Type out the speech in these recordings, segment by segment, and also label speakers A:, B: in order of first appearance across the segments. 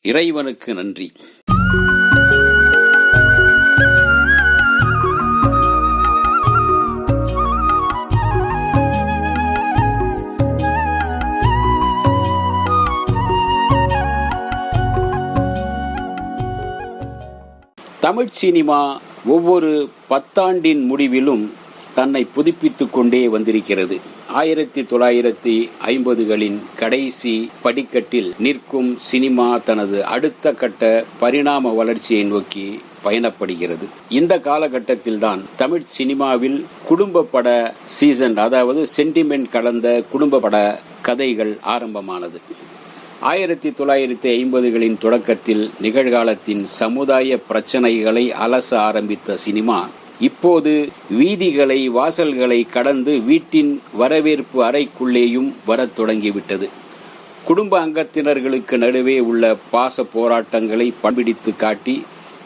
A: இறைவனுக்கு நன்றி. தமிழ் சினிமா ஒவ்வொரு 10 ஆண்டின் முடிவிலும் தன்னை புதுப்பித்துக் கொண்டே வந்திருக்கிறது. 1950களின் கடைசி படிக்கட்டில் நிற்கும் சினிமா தனது அடுத்த கட்ட பரிணாம வளர்ச்சியை நோக்கி பயணப்படுகிறது. இந்த காலகட்டத்தில்தான் தமிழ் சினிமாவில் குடும்ப பட சீசன், அதாவது சென்டிமெண்ட் கலந்த குடும்ப பட கதைகள் ஆரம்பமானது. 1950களின் தொடக்கத்தில் நிகழ்காலத்தின் சமுதாய பிரச்சனைகளை அலச ஆரம்பித்த சினிமா இப்போது வீதிகளை, வாசல்களை கடந்து வீட்டின் வரவேற்பு அறைக்குள்ளேயும் வரத் தொடங்கிவிட்டது. குடும்ப அங்கத்தினர்களுக்கு நடுவே உள்ள பாச போராட்டங்களை பண்பிடித்து காட்டி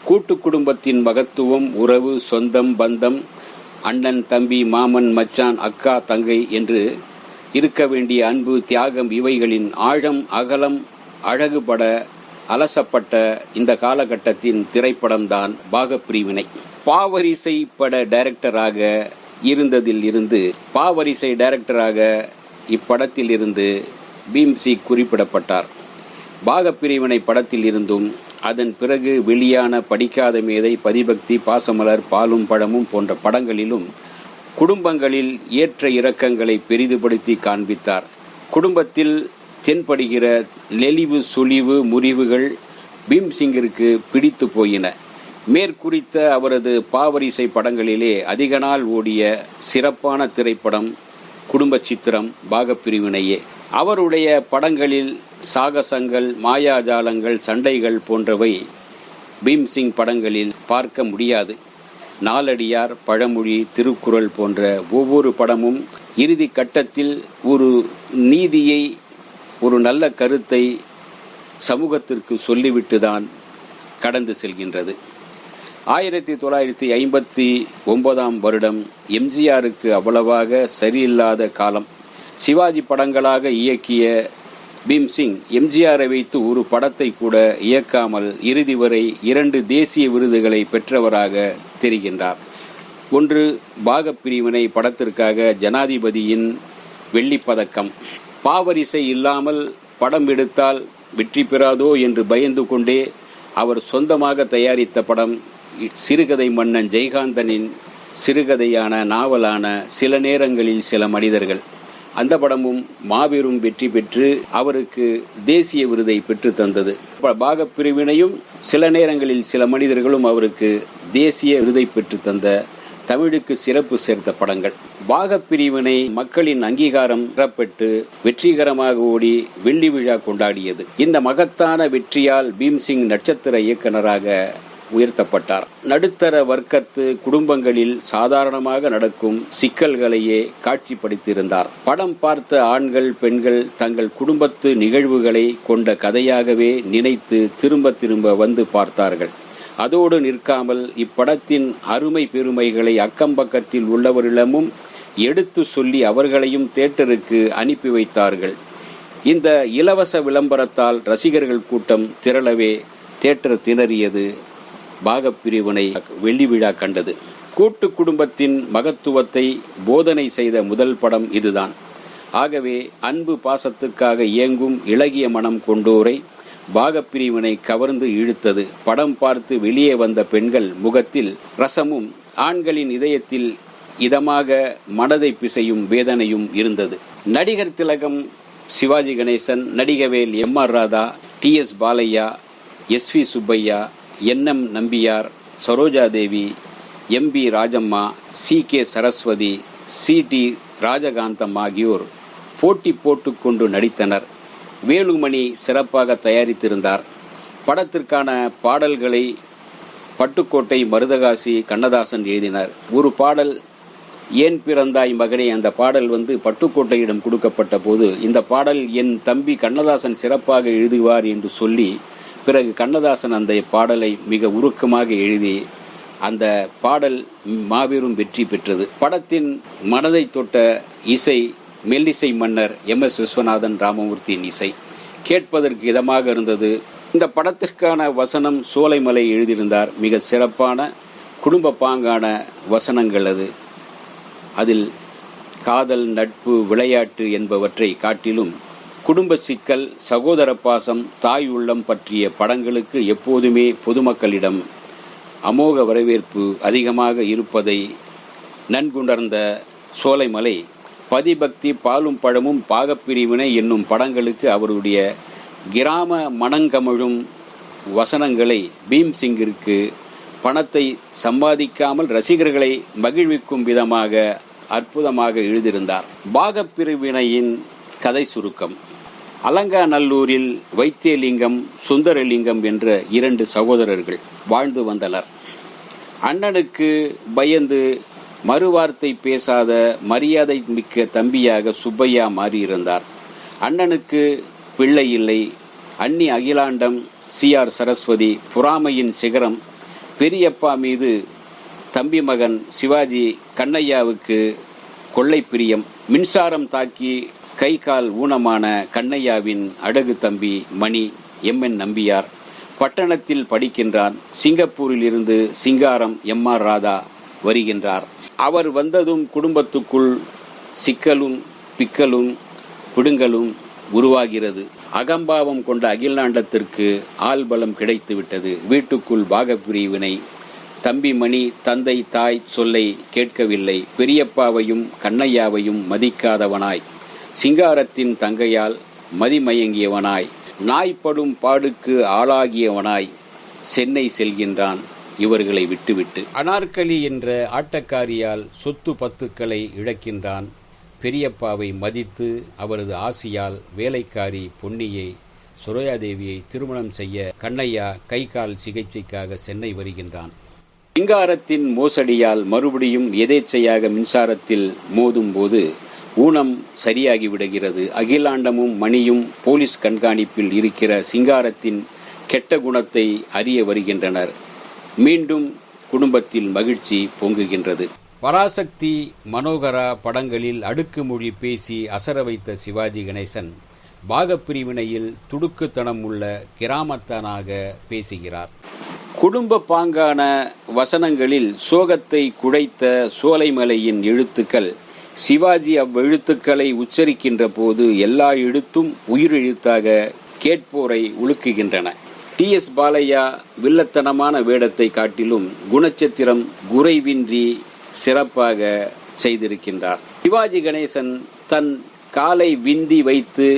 A: கூட்டு குடும்பத்தின் மகத்துவம், உறவு, சொந்தம், பந்தம், அண்ணன், தம்பி, மாமன், மச்சான், அக்கா, தங்கை என்று இருக்க வேண்டிய அன்பு, தியாகம் இவைகளின் ஆழம், அகலம், அழகுபட அலசப்பட்ட இந்த காலகட்டத்தின் திரைப்படம்தான் பாகப்பிரிவினை. பாவரிசை பட டைரக்டராக இருந்ததில் இருந்து இப்படத்தில் இருந்து பீம்சி குறிப்பிடப்பட்டார். பாகப்பிரிவினை படத்தில் இருந்தும் அதன் பிறகு வெளியான படிக்காத மேதை, பதிபக்தி, பாசமலர், பாலும் பழமும் போன்ற படங்களிலும் குடும்பங்களில் ஏற்ற இறக்கங்களை பெரிதுபடுத்தி காண்பித்தார். குடும்பத்தில் தென்படுகிற நெளிவு, சுழிவு, முறிவுகள் பீம்சிங்கிற்கு பிடித்து போயின. மேற்குறித்த அவரது பாவரிசை படங்களிலே அதிக நாள் ஓடிய சிறப்பான திரைப்படம் குடும்ப சித்திரம் பாகப்பிரிவினையே. அவருடைய படங்களில் சாகசங்கள், மாயாஜாலங்கள், சண்டைகள் போன்றவை பீம்சிங் படங்களில் பார்க்க முடியாது. நாலடியார், பழமொழி, திருக்குறள் போன்ற ஒவ்வொரு படமும் இறுதி கட்டத்தில் ஒரு நீதியை, ஒரு நல்ல கருத்தை சமூகத்திற்கு சொல்லிவிட்டுதான் கடந்து செல்கின்றது. 1959 வருடம் எம்ஜிஆருக்கு அவ்வளவாக சரியில்லாத காலம். சிவாஜி படங்களாக இயக்கிய பீம்சிங் எம்ஜிஆரை வைத்து ஒரு படத்தை கூட இயக்காமல் இறுதி வரை 2 தேசிய விருதுகளை பெற்றவராக தெரிகின்றார். ஒன்று பாகப்பிரிவினை படத்திற்காக ஜனாதிபதியின் வெள்ளிப்பதக்கம். பாவரிசை இல்லாமல் படம் எடுத்தால் வெற்றி பெறாதோ என்று பயந்து கொண்டே அவர் சொந்தமாக தயாரித்த படம் சிறுகதை மன்னன் ஜெயகாந்தனின் சிறுகதையான நாவலான சில நேரங்களில் சில மனிதர்கள். அந்த படமும் மாபெரும் வெற்றி பெற்று அவருக்கு தேசிய விருதை பெற்று தந்தது. பாகப்பிரிவினையும் சில நேரங்களில் சில மனிதர்களும் அவருக்கு தேசிய விருதை பெற்று தந்த தமிழுக்கு சிறப்பு சேர்த்த படங்கள். பாகப்பிரிவினை மக்களின் அங்கீகாரம் பெறப்பட்டு வெற்றிகரமாக ஓடி வெள்ளி விழா கொண்டாடியது. இந்த மகத்தான வெற்றியால் பீம்சிங் நட்சத்திர இயக்குநராக உயர்த்தப்பட்டார். நடுத்தர வர்க்கத்து குடும்பங்களில் சாதாரணமாக நடக்கும் சிக்கல்களையே காட்சிப்படுத்தியிருந்தார். படம் பார்த்த ஆண்கள், பெண்கள் தங்கள் குடும்பத்து நிகழ்வுகளை கொண்ட கதையாகவே நினைத்து திரும்ப திரும்ப வந்து பார்த்தார்கள். அதோடு நிற்காமல் இப்படத்தின் அருமை பெருமைகளை அக்கம்பக்கத்தில் உள்ளவர்களிடமும் எடுத்து சொல்லி அவர்களையும் தியேட்டருக்கு அனுப்பி வைத்தார்கள். இந்த இலவச விளம்பரத்தால் ரசிகர்கள் கூட்டம் திரளவே தியேட்டர் திணறியது. பாகப்பிரிவினை வெள்ளி விழா கண்டது. கூட்டு குடும்பத்தின் மகத்துவத்தை போதனை செய்த முதல் படம் இதுதான். ஆகவே அன்பு பாசத்துக்காக இயங்கும் இளகிய மனம் கொண்டோரை பாகப்பிரிவினை கவர்ந்து இழுத்தது. படம் பார்த்து வெளியே வந்த பெண்கள் முகத்தில் ரசமும், ஆண்களின் இதயத்தில் இதமாக மனதை பிசையும் வேதனையும் இருந்தது. நடிகர் திலகம் சிவாஜி கணேசன், நடிகவேல் M R. Radha, T S. Balaiah, S V. Subbaiah, N M. Nambiar, Saroja Devi, M P. Rajamma, C K. Saraswathi, C T. Rajakantham ஆகியோர் போட்டி போட்டுக்கொண்டு நடித்தனர். வேலுமணி சிறப்பாக தயாரித்திருந்தார். படத்திற்கான பாடல்களை பட்டுக்கோட்டை மருதகாசி கண்ணதாசன் எழுதினார். ஒரு பாடல் ஏன் பிறந்தாய் மகனே, அந்த பாடல் பட்டுக்கோட்டையிடம் கொடுக்கப்பட்ட போது இந்த பாடல் என் தம்பி கண்ணதாசன் சிறப்பாக எழுதுவார் என்று சொல்லி பிறகு கண்ணதாசன் அந்த பாடலை மிக உருக்கமாக எழுதி அந்த பாடல் மாபெரும் வெற்றி பெற்றது. படத்தின் மனதை தொட்ட இசை மெல்லிசை மன்னர் எம்.எஸ். விஸ்வநாதன் ராமமூர்த்தியின் இசை கேட்பதற்கு இதமாக இருந்தது. இந்த படத்திற்கான வசனம் சோலைமலை எழுதியிருந்தார். மிக சிறப்பான குடும்ப பாங்கான வசனங்கள் அது. அதில் காதல், நட்பு, விளையாட்டு என்பவற்றை காட்டிலும் குடும்ப சிக்கல், சகோதர பாசம், தாய் உள்ளம் பற்றிய படங்களுக்கு எப்போதுமே பொதுமக்களிடம் அமோக வரவேற்பு அதிகமாக இருப்பதை நன்குணர்ந்த சோலைமலை பதிபக்தி, பாலும் பழமும், பாகப்பிரிவினை என்னும் படங்களுக்கு அவருடைய கிராம மனங்கமழும் வசனங்களை பீம்சிங்கிற்கு பணத்தை சம்பாதிக்காமல் ரசிகர்களை மகிழ்விக்கும் விதமாக அற்புதமாக எழுதியிருந்தார். பாகப்பிரிவினையின் கதை சுருக்கம். அலங்காநல்லூரில் வைத்தியலிங்கம், சுந்தரலிங்கம் என்ற 2 சகோதரர்கள் வாழ்ந்து வந்தனர். அண்ணனுக்கு பயந்து மறுவார்த்தை பேசாத மரியாதை மிக்க தம்பியாக சுப்பையா மாறியிருந்தார். அண்ணனுக்கு பிள்ளை இல்லை. அண்ணி அகிலாண்டம், CR சரஸ்வதி, பொறாமையின் சிகரம் பெரியப்பா மீது தம்பி மகன் சிவாஜி கண்ணையாவுக்கு கொள்ளை பிரியம். மின்சாரம் தாக்கி கை கால் ஊனமான கண்ணையாவின் அடகு தம்பி மணி MN நம்பியார் பட்டணத்தில் படிக்கின்றான். சிங்கப்பூரில் இருந்து சிங்காரம் MR ராதா வருகின்றார். அவர் வந்ததும் குடும்பத்துக்குள் சிக்கலும் பிக்கலும் பிடுங்கலும் உருவாகிறது. அகம்பாவம் கொண்ட அகிலாண்டத்திற்கு ஆள்பலம் கிடைத்துவிட்டது. வீட்டுக்குள் பாகப்பிரிவினை. தம்பி மணி தந்தை தாய் சொல்லை கேட்கவில்லை. பெரியப்பாவையும் கண்ணையாவையும் மதிக்காதவனாய், சிங்காரத்தின் தங்கையால் மதிமயங்கியவனாய், நாய்ப்படும் பாடுக்கு ஆளாகியவனாய் சென்னை செல்கின்றான் இவர்களை விட்டுவிட்டு. அனார்கலி என்ற ஆட்டக்காரியால் சொத்து பத்துக்களை இழக்கின்றான். பெரியப்பாவை மதித்து அவரது ஆசியால் வேலைக்காரி பொன்னியை, சுரோயாதேவியை திருமணம் செய்ய கண்ணையா கை கால் சிகிச்சைக்காக சென்னை வருகின்றான். சிங்காரத்தின் மோசடியால் மறுபடியும் எதேச்சையாக மின்சாரத்தில் மோதும் போது ஊனம் சரியாகி விடுகிறது. அகிலாண்டமும் மணியும் போலீஸ் கண்காணிப்பில் இருக்கிற சிங்காரத்தின் கெட்ட குணத்தை அறிய வருகின்றனர். மீண்டும் குடும்பத்தில் மகிழ்ச்சி பொங்குகின்றது. பராசக்தி, மனோகரா படங்களில் அடுக்குமொழி பேசி அசர வைத்த சிவாஜி கணேசன் பாகப்பிரிவினையில் துடுக்குத்தனம் உள்ள கிராமத்தானாக பேசுகிறார். குடும்ப பாங்கான வசனங்களில் சோகத்தை குழைத்த சோலைமலையின் எழுத்துக்கள் சிவாஜி அவ்வெழுத்துக்களை உச்சரிக்கின்ற போது எல்லா எழுத்தும் உயிரெழுத்தாக கேட்போரை உலுக்குகின்றன. TS பாலையா வில்லத்தனமான வேடத்தை காட்டிலும் குணச்சித்திரம் குறைவின்றி சிறப்பாக செய்திருக்கின்றார். சிவாஜி கணேசன் தன் காலை விந்தி வைத்து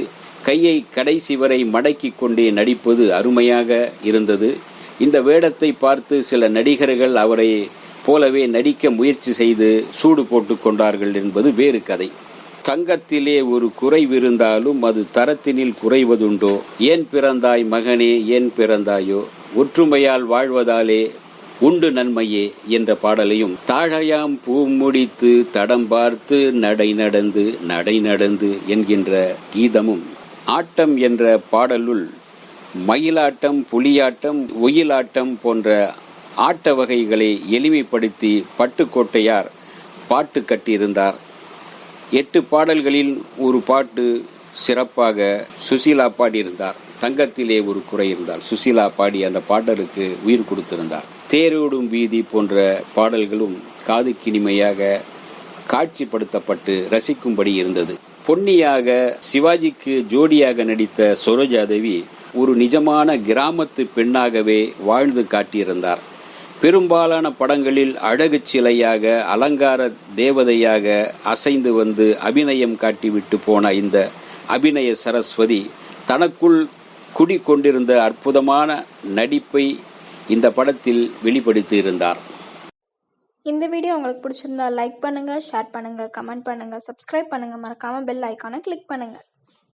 A: கையை கடைசி வரை மடக்கிக் கொண்டே நடிப்பது அருமையாக இருந்தது. இந்த வேடத்தை பார்த்து சில நடிகர்கள் அவரை போலவே நடிக்க முயற்சி செய்து சூடு போட்டுக் கொண்டார்கள் என்பது வேறு கதை. தங்கத்திலே ஒரு குறைவிருந்தாலும் அது தரத்தினில் குறைவதுண்டோ? ஏன் பிறந்தாய் மகனே, ஏன் பிறந்தாயோ? ஒற்றுமையால் வாழ்வதாலே உண்டு நன்மையே என்ற பாடலையும், தாழையாம் பூ முடித்து தடம் பார்த்து நடை நடந்து என்கின்ற கீதமும், ஆட்டம் என்ற பாடலுள் மயிலாட்டம், புலியாட்டம், ஒயிலாட்டம் போன்ற ஆட்ட வகைகளை எளிமைப்படுத்தி பட்டுக்கோட்டையார் பாட்டு கட்டியிருந்தார். 8 பாடல்களில் ஒரு பாட்டு சிறப்பாக சுசீலா பாடியிருந்தார். தங்கத்திலே ஒரு குறை இருந்தால் சுசீலா பாடி அந்த பாடலுக்கு உயிர் கொடுத்திருந்தார். தேரோடும் வீதி போன்ற பாடல்களும் காதுக்கினிமையாக காட்சிப்படுத்தப்பட்டு ரசிக்கும்படி இருந்தது. பொன்னியாக சிவாஜிக்கு ஜோடியாக நடித்த சரோஜாதேவி ஒரு நிஜமான கிராமத்து பெண்ணாகவே வாழ்ந்து காட்டியிருந்தார். பெரும்பாலான படங்களில் அழகு சிலையாக, அலங்கார தேவதையாக அசைந்து வந்து அபிநயம் காட்டிவிட்டு போன இந்த அபிநய சரஸ்வதி தனக்குள் குடிக்கொண்டிருந்த அற்புதமான நடிப்பை இந்த படத்தில் வெளிப்படுத்தி இருந்தார்.
B: இந்த வீடியோ உங்களுக்கு பிடிச்சிருந்தா லைக் பண்ணுங்க, ஷேர் பண்ணுங்க, கமெண்ட் பண்ணுங்க, சப்ஸ்கிரைப் பண்ணுங்க, மறக்காம பெல் ஐகானை கிளிக் பண்ணுங்க.